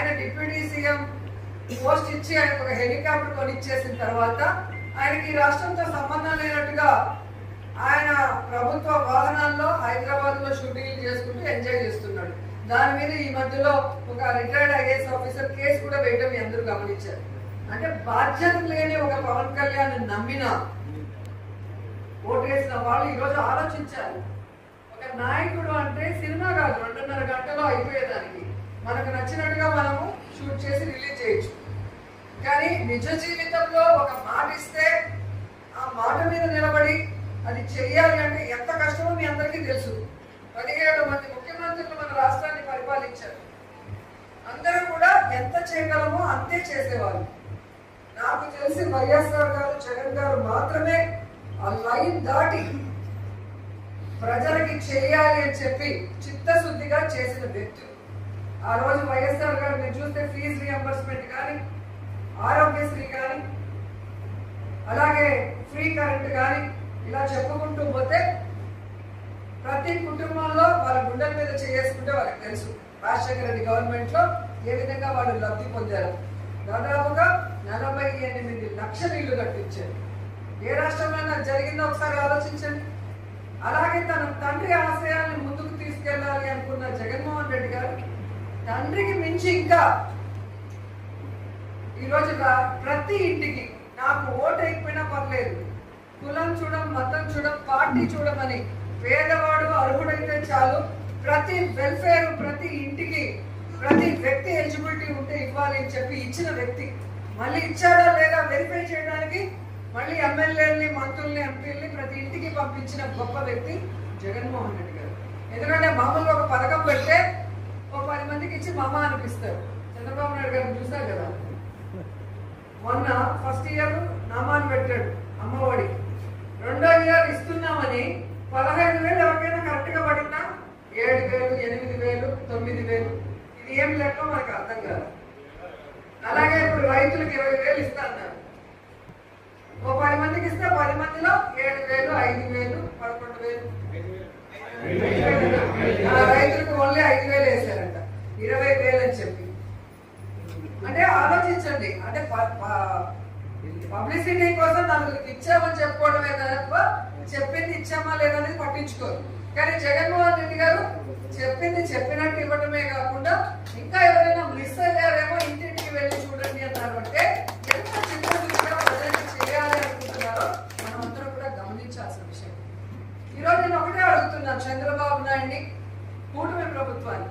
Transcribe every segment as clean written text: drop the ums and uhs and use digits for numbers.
ఆయన deputy CM post ఇచ్చి ఆయనకు ఒక హెలికాప్టర్ కొనిచ్చేసిన తర్వాత ఆయనకి ఈ రాష్ట్రంతో సంబంధం లేనట్టుగా ఆయన ప్రభుత్వ వాహనాల్లో హైదరాబాద్ లో షూటింగ్ చేసుకుంటూ ఎంజాయ్ చేస్తున్నాడు. దాని మీద ఈ మధ్యలో ఒక రిటైర్డ్ ఐఏఎస్ ఆఫీసర్ కేసు కూడా వేయడం మీ అందరూ గమనించారు. అంటే బాధ్యత లేని ఒక పవన్ కళ్యాణ్ నమ్మిన ఓటేసిన వాళ్ళు ఈరోజు ఆలోచించారు. ఒక నాయకుడు అంటే సినిమా కాదు, 2.5 గంటలో అయిపోయేదానికి మనకు నచ్చినట్టుగా మనము షూట్ చేసి రిలీజ్ చేయొచ్చు. కానీ నిజ జీవితంలో ఒక మాట ఇస్తే ఆ మాట మీద నిలబడి అది చెయ్యాలి అంటే ఎంత కష్టమో మీ అందరికీ తెలుసు. 17 మంది ముఖ్యమంత్రులు మన రాష్ట్రాన్ని పరిపాలించారు. అందరూ కూడా ఎంత చేయగలమో అంతే చేసేవాళ్ళు. నాకు తెలిసి వైఎస్ఆర్ గారు, జగన్ గారు మాత్రమే ఆ లైన్ దాటి ప్రజలకి చేయాలి అని చెప్పి చిత్తశుద్ధిగా చేసిన వ్యక్తులు. ఆ రోజు వైఎస్ఆర్ గారు మీరు చూస్తే ఫీజు రియంబర్స్మెంట్ కానీ, ఆరోగ్యశ్రీ కానీ, అలాగే ఫ్రీ కరెంట్ కానీ ఇలా చెప్పుకుంటూ పోతే ప్రతి కుటుంబంలో వాళ్ళ గుండెల మీద చేసుకుంటే వాళ్ళకి తెలుసు రాజశేఖర రెడ్డి గవర్నమెంట్ లో ఏ విధంగా వాళ్ళు లబ్ధి పొందారు. దాదాపుగా 48 లక్షల ఇళ్లు కట్టించారు. ఏ రాష్ట్రంలో జరిగిందో ఒకసారి ఆలోచించండి. అలాగే తన తండ్రి ఆశయాలను ముందుకు తీసుకెళ్లాలి అనుకున్న జగన్మోహన్ రెడ్డి గారు తండ్రికి మించి ఇంకా ఈరోజు ప్రతి ఇంటికి నాకు ఓటు అయిపోయినా పర్లేదు, కులం చూడం, మతం చూడం, పార్టీ చూడమని పేదవాడు అర్హుడైతే చాలు, ప్రతి వెల్ఫేర్ ప్రతి ఇంటికి ప్రతి వ్యక్తి ఎలిజిబిలిటీ ఉంటే ఇవ్వాలి అని చెప్పి ఇచ్చిన వ్యక్తి. మళ్ళీ ఇచ్చారా లేదా వెరిఫై చేయడానికి మళ్ళీ ఎమ్మెల్యేలని, మంత్రుల్ని, ఎంపీలని ప్రతి ఇంటికి పంపించిన గొప్ప వ్యక్తి జగన్మోహన్ రెడ్డి గారు. ఎందుకంటే మామూలుగా ఒక పథకం పెడితే ఒక 10 మందికి ఇచ్చి మామ అనిపిస్తారు. చంద్రబాబు నాయుడు గారిని చూసారు కదా, మొన్న ఫస్ట్ ఇయర్ నామాన్ని పెట్టాడు అమ్మఒడి, 2వ ఇయర్ ఇస్తున్నామని 15,000 ఎవరికైనా కరెక్ట్ గా పడిందా? 7,000, 8,000, 9,000. ఇది ఏం లెక్క మనకు అర్థం కాదు. అలాగే ఇప్పుడు రైతులకు 20,000 ఇస్తా అన్నారు. ఓ 10 మందికి ఇస్తే 10 మందిలో 7,000, 5,000, 11,000. రైతులకు ఓన్లీ 5,000 వేశారంట, 20,000 అని చెప్పి. అంటే ఆలోచించండి, అంటే పబ్లిసిటీ కోసం నలుగురికి ఇచ్చామని చెప్పుకోవడమే తప్ప చెప్పింది ఇచ్చామా లేదనేది పట్టించుకోరు. కానీ జగన్మోహన్ రెడ్డి గారు చెప్పింది చెప్పినట్టు ఇవ్వడమే కాకుండా ఇంకా ఎవరైనా మిస్ అయ్యారేమో ఇంటింటికి వెళ్ళి చూడండి అన్నారు. అంటే ఎంత చిత్తశుద్ధిగా ప్రజలకు చేయాలి అనుకుంటున్నారో మనమందరం కూడా గమనించాల్సిన విషయం. ఈరోజు నేను ఒకటే అడుగుతున్నాను చంద్రబాబు నాయుడిని, కూటమి ప్రభుత్వాన్ని.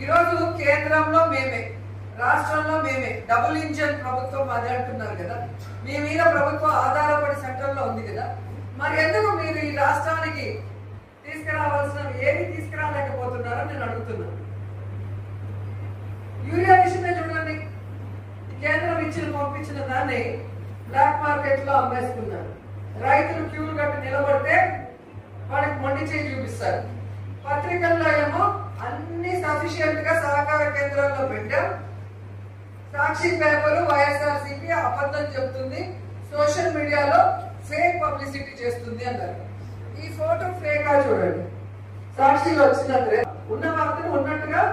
ఈరోజు కేంద్రంలో మేమే, రాష్ట్రంలో మేమే, డబుల్ ఇంజన్ ప్రభుత్వం అదే అంటున్నారు కదా. మీ మీద ప్రభుత్వం ఆధారపడి సెంట్రల్ లో ఉంది కదా, మరి ఎందుకు మీరు ఈ రాష్ట్రానికి తీసుకురావాల్సిన ఏమి తీసుకురాలేకపోతున్నారో నేను అడుగుతున్నాను. యూరియా విషయమే చూడండి, కేంద్రం ఇచ్చిన పంపించిన దాన్ని బ్లాక్ మార్కెట్ లో అమ్మేసుకున్నారు. రైతులు క్యూలు కట్టి నిలబడితే వాళ్ళకి మొండి చేయి చూపిస్తారు. పత్రికల్లో ఏమో అన్ని సఫిషియెంట్ గా సహకార కేంద్రాల్లో పెట్టాం, సాక్షి పేపరు వైఎస్ఆర్సీపీ అబద్ధం చెప్తుంది, సోషల్ మీడియాలో ఫేక్ పబ్లిసిటీ చేస్తుంది అన్నారు. ఈ ఫోటో ఫేక్ గా చూడండి, సాక్షిలో వచ్చినట్లే ఉన్న వార్తను ఉన్నట్టుగా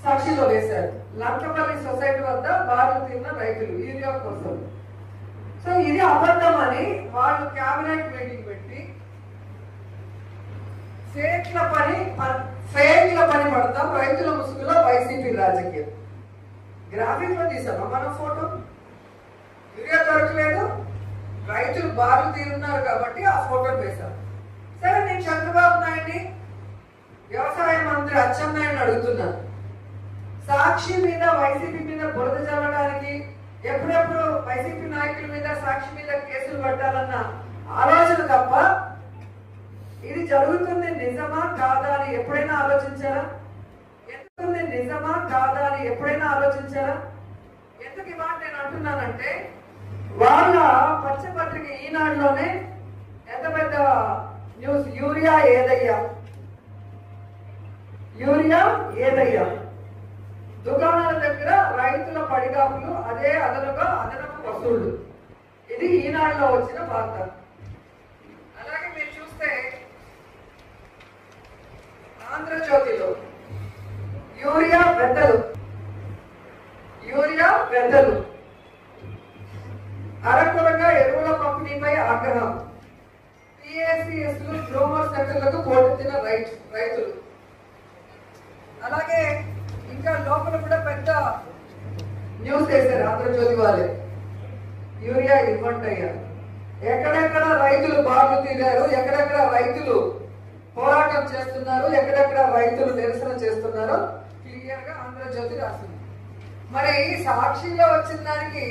సాక్షిలో వేశారు. లంకపల్లి సొసైటీ వద్ద బారులు తీరిన రైతులు యూరియా కోసం. సో ఇది అబద్ధం అని వాళ్ళు క్యాబినెట్ మీటింగ్ పెట్టి ఫేక్ల పని పడతాం, రైతుల ముసుగులో వైసీపీ రాజకీయం. గ్రాఫిక్ లో తీసామా మనం ఫోటో? యూరియా దొరకలేదు, రైతులు బారులు తీరున్నారు కాబట్టి ఆ ఫోటోలు వేశాం. సరే, నేను చంద్రబాబు నాయుడిని, వ్యవసాయ మంత్రి అచ్చెన్నాయుడిని అడుగుతున్నాను, సాక్షి మీద వైసీపీ మీద బురద చల్లడానికి ఎప్పుడెప్పుడు వైసీపీ నాయకుల మీద సాక్షి మీద కేసులు పట్టాలన్న ఆలోచన తప్ప ఇది జరుగుతుంది నిజమా కాదా అని ఎప్పుడైనా ఆలోచించారా? నిజమా కాదా అని ఎప్పుడైనా ఆలోచించారా? ఎందుకు ఈ మాట నేను అంటున్నానంటే, వాళ్ళ పచ్చపత్రిక ఈనాడులోనే ఎంత పెద్ద న్యూస్, యూరియా ఏదయ్యా, దుకాణాల దగ్గర రైతుల పడిగాపులు, అదే అదనపు వసూళ్లు. ఇది ఈనాడులో వచ్చిన వార్త. అలాగే మీరు చూస్తే ఆంధ్రజ్యోతిలో యూరియా బెత్తలు పెద్దలు. అరకొరగా ఎరువుల పంపిణీపై ఆగ్రహం. పిఎస్సిఎస్లు గ్రోమర్ సెంటర్లకు పోటెత్తిన రైతులు. అలాగే ఇంకా లోపల కూడా పెద్ద న్యూస్ వేశారు ఆంధ్రజ్యోతి వాళ్ళే. యూరియా ఇవ్వండి అయ్యా. ఎక్కడెక్కడ రైతులు బాగు తీరారు, ఎక్కడెక్కడ రైతులు పోరాటం చేస్తున్నారు, ఎక్కడెక్కడ రైతులు నిరసన చేస్తున్నారో క్లియర్ గా ఆంధ్రజ్యోతి రాసింది. మరి సాక్షిలో వచ్చిన దానికి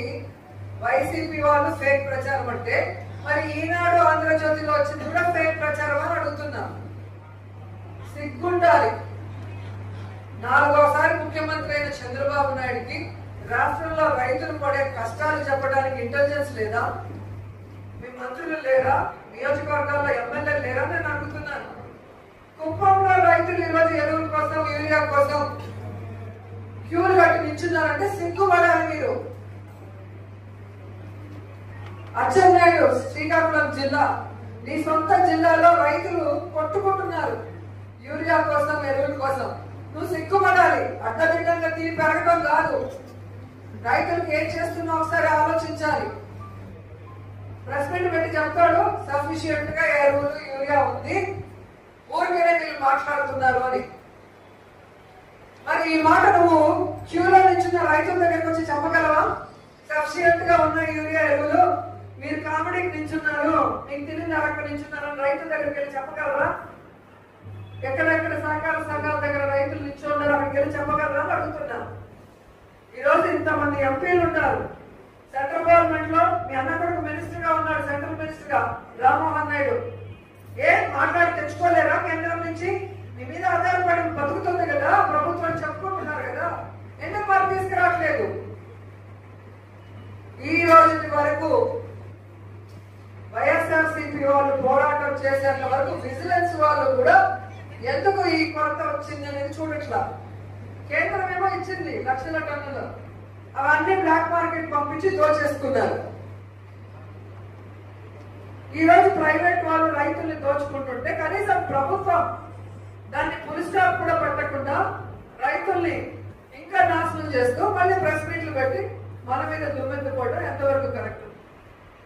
వైసీపీ వాళ్ళు ఫేక్ ప్రచారం అంటే, మరి ఈనాడు ఆంధ్రజ్యోతిలో వచ్చింది కూడా ఫేక్ ప్రచారం అని అడుగుతున్నా. సిగ్గుండాలి. 4వసారి ముఖ్యమంత్రి అయిన చంద్రబాబు నాయుడికి రాష్ట్రంలో రైతులు పడే కష్టాలు చెప్పడానికి ఇంటెలిజెన్స్ లేదా? మీ మంత్రులు లేరా? నియోజకవర్గాల్లో ఎమ్మెల్యేలు లేరా? నేను అడుగుతున్నాను. కుప్పంలో రైతులు ఈరోజు ఎరువుల కోసం, యూరియా కోసం క్యూలు కట్టి నిల్చున్నారంటే సిగ్గుపడాలి మీరు. అచ్చెన్నాయుడు, శ్రీకాకుళం జిల్లా, నీ సొంత జిల్లాలో రైతులు కొట్టుకుంటున్నారు యూరియా కోసం, ఎరువుల కోసం. నువ్వు సిగ్గుపడాలి. అడ్డదిడ్డంగా తిని పెరగడం కాదు. రైతులకు ఏం చేస్తున్నావు ఒకసారి ఆలోచించాలి. ప్రెస్ మీట్ పెట్టి చెప్తాడు సఫిషియెంట్ గా ఎరువులు, యూరియా ఉంది, ఊరికేనే వీళ్ళు మాట్లాడుతున్నారు అని. మరి ఈ మాట నువ్వు క్యూలో నిల్చున్న రైతుల దగ్గరికి వచ్చి చెప్పగలవా? సఫిషియెంట్ గా ఉన్న యూరియా, ఎరువులు మీరు కామెడీకి నిల్చున్నారు, మీకు తిరిగి అక్కడ నిల్చున్నారు అని రైతుల దగ్గరికి వెళ్ళి చెప్పగలరా? ఎక్కడెక్కడ సహకార సంఘాల దగ్గర రైతులు నిల్చున్నారు అక్కడికి వెళ్ళి చెప్పగలరా అని అడుగుతున్నా. ఈరోజు ఇంతమంది ఎంపీలు ఉన్నారు. సెంట్రల్ గవర్నమెంట్ లో మీ అన్న కొడుకు మినిస్టర్ గా ఉన్నాడు, సెంట్రల్ మినిస్టర్ గా రామ్మోహన్ నాయుడు. మాట్లాడి తెచ్చుకోలేరా? కేంద్రం నుంచి మీ మీద ఆధారపడి బతుకుతుంది కదా ప్రభుత్వం, చెప్పుకుంటున్నారు కదా, ఎందుకు వారు తీసుకురావట్లేదు? ఈ రోజు వరకు వైఎస్ఆర్సీపీ వాళ్ళు పోరాటం చేసేంత వరకు విజిలెన్స్ వాళ్ళు కూడా ఎందుకు ఈ కొరత వచ్చింది అనేది చూడట్లా. కేంద్రం ఏమో ఇచ్చింది లక్షల టన్నులు, అవన్నీ బ్లాక్ మార్కెట్ పంపించి దోచేసుకున్నారు. ఈ రోజు ప్రైవేట్ వాళ్ళు రైతుల్ని దోచుకుంటుంటే కనీసం ప్రభుత్వం దాన్ని ఫుల్ స్టాప్ కూడా పెట్టకుండా రైతుల్ని ఇంకా నాశనం చేస్తూ మళ్ళీ ప్రెస్ మీట్లు పెట్టి మన మీద దుమ్మెత్తుకోవడం ఎంతవరకు కరెక్ట్?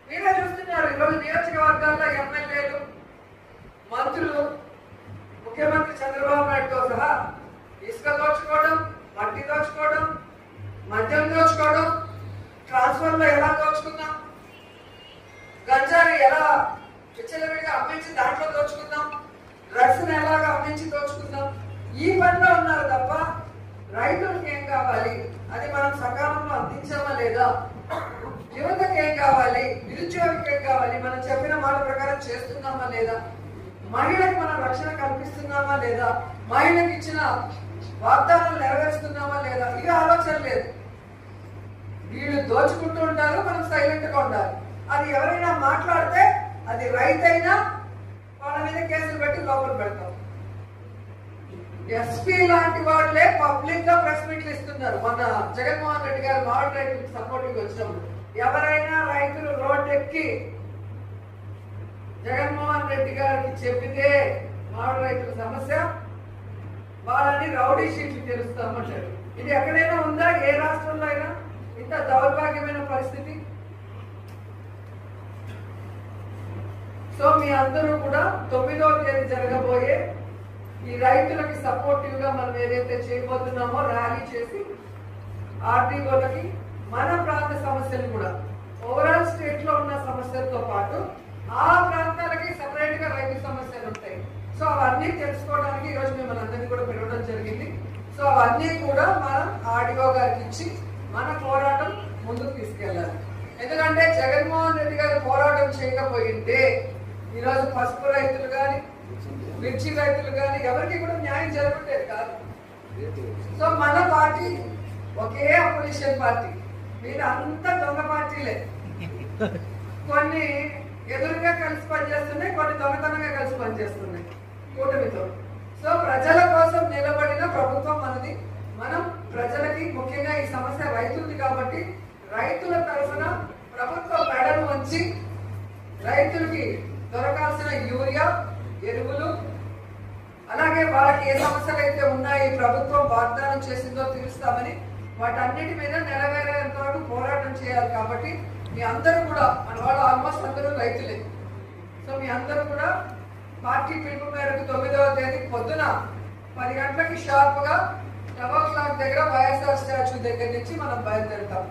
మీరే చూస్తున్నారు. ఈరోజు నియోజకవర్గాల్లో ఎమ్మెల్యేలు, మంత్రులు, ముఖ్యమంత్రి చంద్రబాబు నాయుడుతో సహా ఇసుక దోచుకోవడం, మట్టి దోచుకోవడం, మద్యం దోచుకోవడం, ట్రాన్స్ఫర్లో ఎలా దోచుకుందాం, గంజాని ఎలా విచ్చలవిడిగా అమ్మించి దాంట్లో దోచుకుందాం, డ్రగ్స్ ఎలాగా అమ్మించి దోచుకుందాం, ఈ పనిలో ఉన్నారు తప్ప రైతులకు ఏం కావాలి, అది మనం సకాలంలో అందించామా లేదా, యువతకు ఏం కావాలి, నిరుద్యోగికి ఏం కావాలి, మనం చెప్పిన మాట ప్రకారం చేస్తున్నామా లేదా, మహిళలకు మనం రక్షణ కల్పిస్తున్నామా లేదా, మహిళలకు ఇచ్చిన వాగ్దానాలు నెరవేరుస్తున్నామా లేదా, ఇవి ఆలోచన లేదు. వీళ్ళు దోచుకుంటూ ఉంటారు, మనం సైలెంట్ గా ఉండాలి. అది ఎవరైనా మాట్లాడితే అది రైతైనా వాళ్ళ మీద కేసులు పెట్టి లోపల పెడతాం. ఎస్పీ లాంటి వాళ్ళే పబ్లిక్ గా ప్రెస్ మీట్లు ఇస్తున్నారు. మన జగన్మోహన్ రెడ్డి గారు మామిడి రైతులకు సపోర్టింగ్ వచ్చినప్పుడు ఎవరైనా రైతులు రోడ్డు ఎక్కి జగన్మోహన్ రెడ్డి గారికి చెప్పితే మామిడి రైతుల సమస్య, వాళ్ళని రౌడీ షీట్లు తెరుస్తామంటారు. ఇది ఎక్కడైనా ఉందా? ఏ రాష్ట్రంలో అయినా ఇంత దౌర్భాగ్యమైన పరిస్థితి? సో మీ అందరూ కూడా 9వ తేదీ జరగబోయే ఈ రైతులకి సపోర్టివ్ గా మనం ఏదైతే చేయబోతున్నామో ర్యాలీ చేసి ఆర్టీఓలకి మన ప్రాంత సమస్యలు కూడా ఓవరాల్ స్టేట్ లో ఉన్న సమస్యలతో పాటు ఆ ప్రాంతాలకి సెపరేట్ గా రైతు సమస్యలు ఉంటాయి. సో అవన్నీ తెలుసుకోవడానికి ఈ రోజు మిమ్మల్ని అందరినీ కూడా పిలవడం జరిగింది. సో అవన్నీ కూడా మనం ఆర్డీఓ గారికి ఇచ్చి మన పోరాటం ముందుకు తీసుకెళ్ళాలి. ఎందుకంటే జగన్మోహన్ రెడ్డి గారు పోరాటం చేయకపోయింటే ఈరోజు పసుపు రైతులు కానీ, మిర్చి రైతులు కానీ ఎవరికి కూడా న్యాయం జరగట్లేదు కాదు. సో మన పార్టీ ఒకే అపోజిషన్ పార్టీ, మీరు అంతా దొంగ పార్టీలే. కొన్ని ఎదురుగా కలిసి పనిచేస్తున్నాయి, కొన్ని దొంగతనంగా కలిసి పనిచేస్తున్నాయి కూటమితో. సో ప్రజల కోసం నిలబడిన ప్రభుత్వం మనది. మనం ప్రజలకి, ముఖ్యంగా ఈ సమస్య రైతులది కాబట్టి రైతుల తరఫున ప్రభుత్వ మెడలు వంచి రైతులకి దొరకాల్సిన యూరియా, ఎరువులు, అలాగే వాళ్ళకి ఏ సమస్యలు అయితే ఉన్నాయో ప్రభుత్వం వాగ్దానం చేసిందో తీరుస్తామని వాటన్నిటి మీద నెరవేరేంత వరకు పోరాటం చేయాలి. కాబట్టి మీ అందరూ కూడా, మన వాళ్ళు ఆల్మోస్ట్ అందరూ రైతులే, సో మీ అందరూ కూడా పార్టీ పిలుపు మేరకు 9వ తేదీ పొద్దున 10 గంటలకి షార్ప్గా 12 o'clock దగ్గర వైఎస్ఆర్ స్టాచ్యూ దగ్గర నుంచి మనం బయలుదేరుతాం.